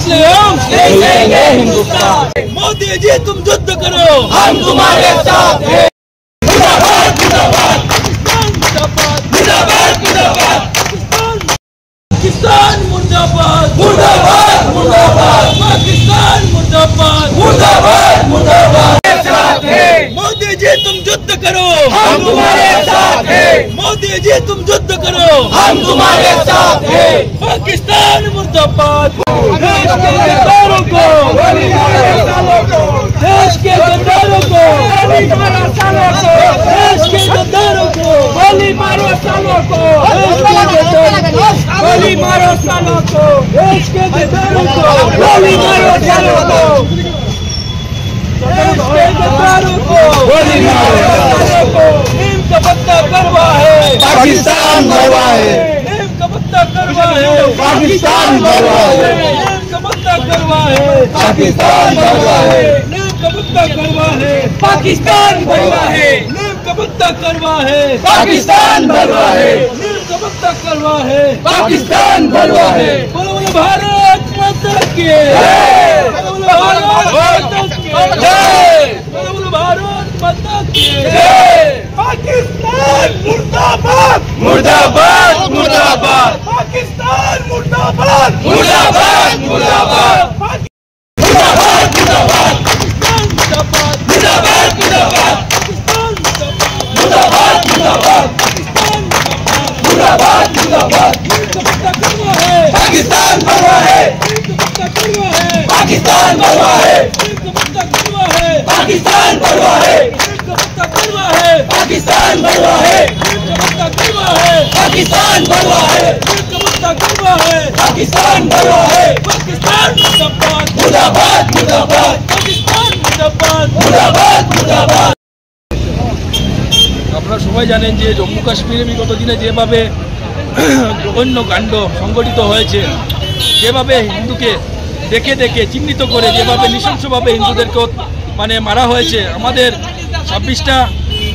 मुस्लिम हिंदुस्तान। मोदी जी तुम युद्ध करो, हम तुम्हारे साथ हैं। मुर्दाबाद मुर्दाबाद मुर्दाबाद मुर्दाबाद पाकिस्तान मुर्दाबाद मुर्दाबाद मुर्दाबाद पाकिस्तान मुर्दाबाद मुर्दाबाद मुर्दाबाद। मोदी जी तुम युद्ध करो, हम तुम्हारे साथ हैं। मोदी जी तुम युद्ध करो, हम तुम्हारे साथ हैं। पाकिस्तान मुर्दाबाद। देश के गद्दारों को, देश के गद्दारों को, देश के गद्दारों को गोली मारो, सालों को गोली मारो, सालों को देश के गद्दारों को गोली मारो, सालों को देश के गद्दारों को गोली मारो, सालों को। नीम का पत्ता करवा है, पाकिस्तान करवा है। नीम का पत्ता करवा है, पाकिस्तान करवा है। नीम का पत्ता करवा है, पाकिस्तान करवा है। नीम का पत्ता करवा है, पाकिस्तान करवा है। नीम का पत्ता करवा है, पाकिस्तान करवा है। नीम का पत्ता करवा है, पाकिस्तान करवा है। बोलो बोलो भारत माता की जय, बोलो बोलो भारत माता की जय, बोलो बोलो भारत माता की जय। पाकिस्तान मुर्दाबाद मुर्दाबाद मुर्दाबाद पाकिस्तान मुर्दाबाद मुर्दाबाद मुर्दाबाद मुर्दाबाद मुर्दाबाद मुर्दाबाद मुर्दाबाद मुर्दाबाद मुर्दाबाद मुर्दाबाद मुर्दाबाद मुर्दाबाद। पाकिस्तान करवा है, पाकिस्तान करवा है, पाकिस्तान करवा है, पाकिस्तान करवा है, पाकिस्तान करवा है, पाकिस्तान करवा है। पाकिस्तान मुर्दाबाद मुर्दाबाद मुर्दाबाद पाकिस्तान मुर्दाबाद मुर्दाबाद मुर्दाबाद। আপনারা সবাই জানেন যে জম্মু কাশ্মীরে বিগত দিনে যেভাবে জঘন্য কাণ্ড সংগঠিত হয়েছে, যেভাবে হিন্দুকে দেখে দেখে চিহ্নিত করে যেভাবে নৃশংসভাবে হিন্দুদেরকে মানে মারা হয়েছে, আমাদের 26টা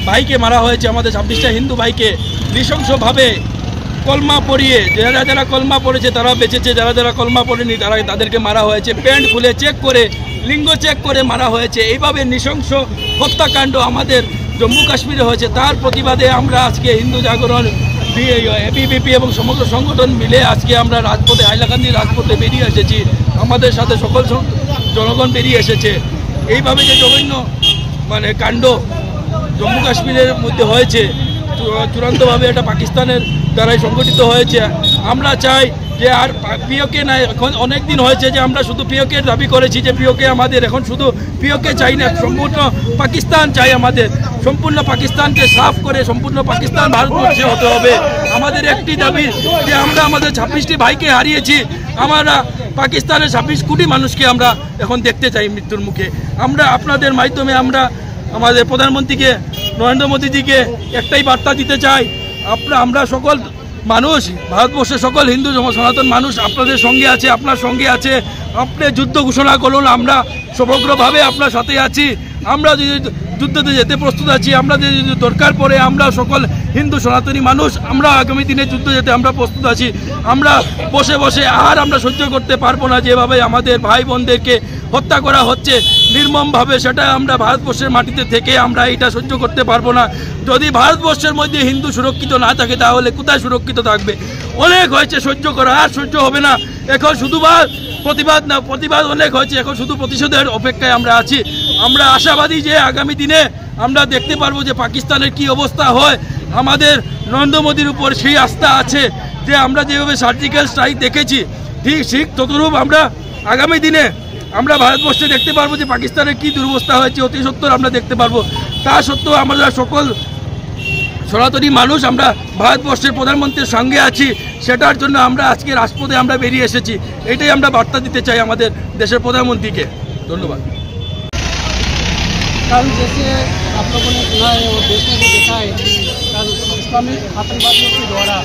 ভাইকে মারা হয়েছে, আমাদের 26টা হিন্দু ভাইকে নৃশংসভাবে কলমা পরিয়ে, যারা যারা কলমা পড়েছে তারা বেঁচেছে, যারা যারা কলমা পড়েনি তাদেরকে মারা হয়েছে, প্যান্ট খুলে চেক করে, লিঙ্গ চেক করে মারা হয়েছে। এইভাবে নৃশংস হত্যাকাণ্ড আমাদের জম্মু কাশ্মীরে হয়েছে। তার প্রতিবাদে আমরা আজকে হিন্দু জাগরণ, এবিভিপি এবং সমগ্র সংগঠন মিলে আজকে আমরা রাজপথে, হাইলাকান্দি রাজপথে বেরিয়ে এসেছি। আমাদের সাথে সকল জনগণ বেরিয়ে এসেছে। এইভাবে যে জঘন্য মানে কাণ্ড জম্মু কাশ্মীরের মধ্যে হয়েছে, চূড়ান্তভাবে এটা পাকিস্তানের দ্বারাই সংগঠিত হয়েছে। আমরা চাই যে আর পিওকে না, এখন অনেক দিন হয়েছে যে আমরা শুধু পিওকের দাবি করেছি যে পিওকে আমাদের, এখন শুধু পিওকে চাই না, সম্পূর্ণ পাকিস্তান চাই আমাদের। সম্পূর্ণ পাকিস্তানকে সাফ করে সম্পূর্ণ পাকিস্তান ভারতবর্ষে হতে হবে। আমাদের একটি দাবি যে আমরা আমাদের 26টি ভাইকে হারিয়েছি, আমরা পাকিস্তানের 26 কোটি মানুষকে আমরা এখন দেখতে চাই মৃত্যুর মুখে। আমরা আপনাদের মাধ্যমে আমরা আমাদের প্রধানমন্ত্রীকে, নরেন্দ্র মোদীজিকে একটাই বার্তা দিতে চাই, আমরা সকল মানুষ, ভারতবর্ষের সকল হিন্দু সনাতন মানুষ আপনাদের সঙ্গে আছে, আপনার সঙ্গে আছে। আপনি যুদ্ধ ঘোষণা করুন, আমরা সমগ্রভাবে আপনার সাথে আছি। আমরা যদি যুদ্ধতে যেতে প্রস্তুত আছি, আমরা যদি দরকার পড়ে আমরা সকল হিন্দু সনাতনী মানুষ আমরা আগামী দিনে যুদ্ধ যেতে আমরা প্রস্তুত আছি। আমরা বসে বসে আর আমরা সহ্য করতে পারবো না যেভাবে আমাদের ভাই বোনদেরকে হত্যা করা হচ্ছে নির্মমভাবে, সেটা আমরা ভারতবর্ষের মাটিতে থেকে আমরা এটা সহ্য করতে পারবো না। যদি ভারতবর্ষের মধ্যে হিন্দু সুরক্ষিত না থাকে তাহলে কোথায় সুরক্ষিত থাকবে? অনেক হয়েছে সহ্য করা, আর সহ্য হবে না। এখন শুধু প্রতিবাদ না, প্রতিবাদ অনেক হয়েছে, এখন শুধু প্রতিশোধের অপেক্ষায় আমরা আছি। আমরা আশাবাদী যে আগামী দিনে আমরা দেখতে পারবো যে পাকিস্তানের কি অবস্থা হয়। আমাদের নরেন্দ্র মোদীর উপর সেই আস্থা আছে যে আমরা যেভাবে সার্জিক্যাল স্ট্রাইক দেখেছি, ঠিক ততরূপ আমরা আগামী দিনে আমরা ভারতবর্ষে দেখতে পারবো যে পাকিস্তানের কি দুরবস্থা হয়েছে, অতি সত্তর আমরা দেখতে পারবো। তা সত্ত্বেও আমরা সকল সনাতনী মানুষ আমরা ভারতবর্ষের প্রধানমন্ত্রীর সঙ্গে আছি, সেটার জন্য আমরা আজকে রাজপথে আমরা বেরিয়ে এসেছি। এটাই আমরা বার্তা দিতে চাই আমাদের দেশের প্রধানমন্ত্রীকে। ধন্যবাদ। कल जैसे आप लोगों ने सुना है और देश में भी देखा है कि कल इस्लामी आतंकवादियों के द्वारा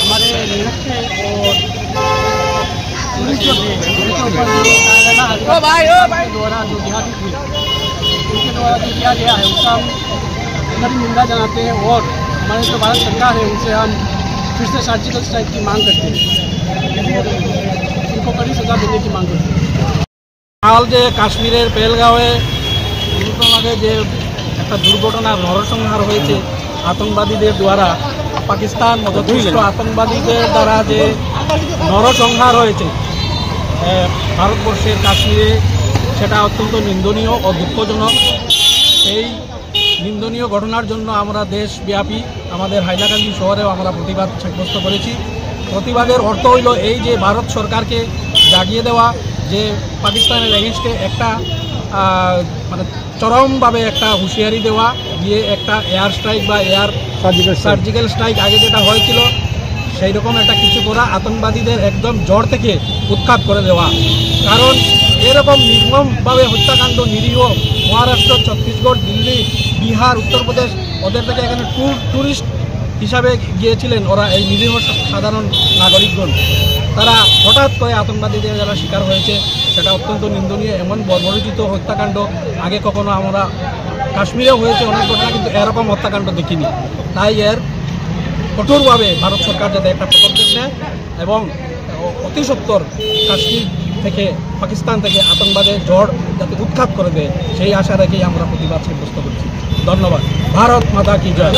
हमारे निरक्षे और पुलिस जो थे द्वारा जो जिहादी थे उनके द्वारा जो किया गया है उसका हम कड़ी निंदा जनाते हैं। और हमारी जो भारत सरकार है उनसे हम फिर से सर्जिकल स्ट्राइक की मांग करते हैं। उनको कड़ी सजा देने की मांग करते हैं। কাল যে কাশ্মীরের পেহেলগাঁওয়ে কিছুক্ষণ আগে যে একটা দুর্ঘটনার নরসংহার হয়েছে আতঙ্কবাদীদের দ্বারা, পাকিস্তান মদতপুষ্ট আতঙ্কবাদীদের দ্বারা যে নরসংহার হয়েছে ভারতবর্ষের কাশ্মীরে, সেটা অত্যন্ত নিন্দনীয় ও দুঃখজনক। এই নিন্দনীয় ঘটনার জন্য আমরা দেশব্যাপী আমাদের হাইলাকান্দি শহরেও আমরা প্রতিবাদ সাব্যস্ত করেছি। প্রতিবাদের অর্থ হইল এই যে ভারত সরকারকে জাগিয়ে দেওয়া, যে পাকিস্তানের এগেনস্টে একটা মানে চরমভাবে একটা হুঁশিয়ারি দেওয়া, দিয়ে একটা এয়ার স্ট্রাইক বা সার্জিক্যাল স্ট্রাইক আগে যেটা হয়েছিল সেই রকম একটা কিছু করা, আতঙ্কবাদীদের একদম জড় থেকে উৎখাত করে দেওয়া। কারণ এরকম নির্মমভাবে হত্যাকাণ্ড নিরীহ মহারাষ্ট্র, ছত্তিশগড়, দিল্লি, বিহার, উত্তরপ্রদেশ, ওদের থেকে এখানে ট্যুরিস্ট হিসাবে গিয়েছিলেন ওরা, এই নিরীহ সাধারণ নাগরিকগণ, তারা হঠাৎ করে আতঙ্কবাদীদের যারা শিকার হয়েছে, সেটা অত্যন্ত নিন্দনীয়। এমন বর্বরোচিত হত্যাকাণ্ড আগে কখনো আমরা কাশ্মীরেও হয়েছে অনেক ঘটনা, কিন্তু এরকম হত্যাকাণ্ড দেখিনি। তাই এর কঠোরভাবে ভারত সরকার যাতে একটা পদক্ষেপ নেয় এবং অতি সত্বর কাশ্মীর থেকে, পাকিস্তান থেকে আতঙ্কবাদের জড় যাতে উৎখাত করে দেয়, সেই আশা রেখেই আমরা প্রতিবাদ সাব্যস্ত করছি। ধন্যবাদ। ভারত মাতা কি জয়।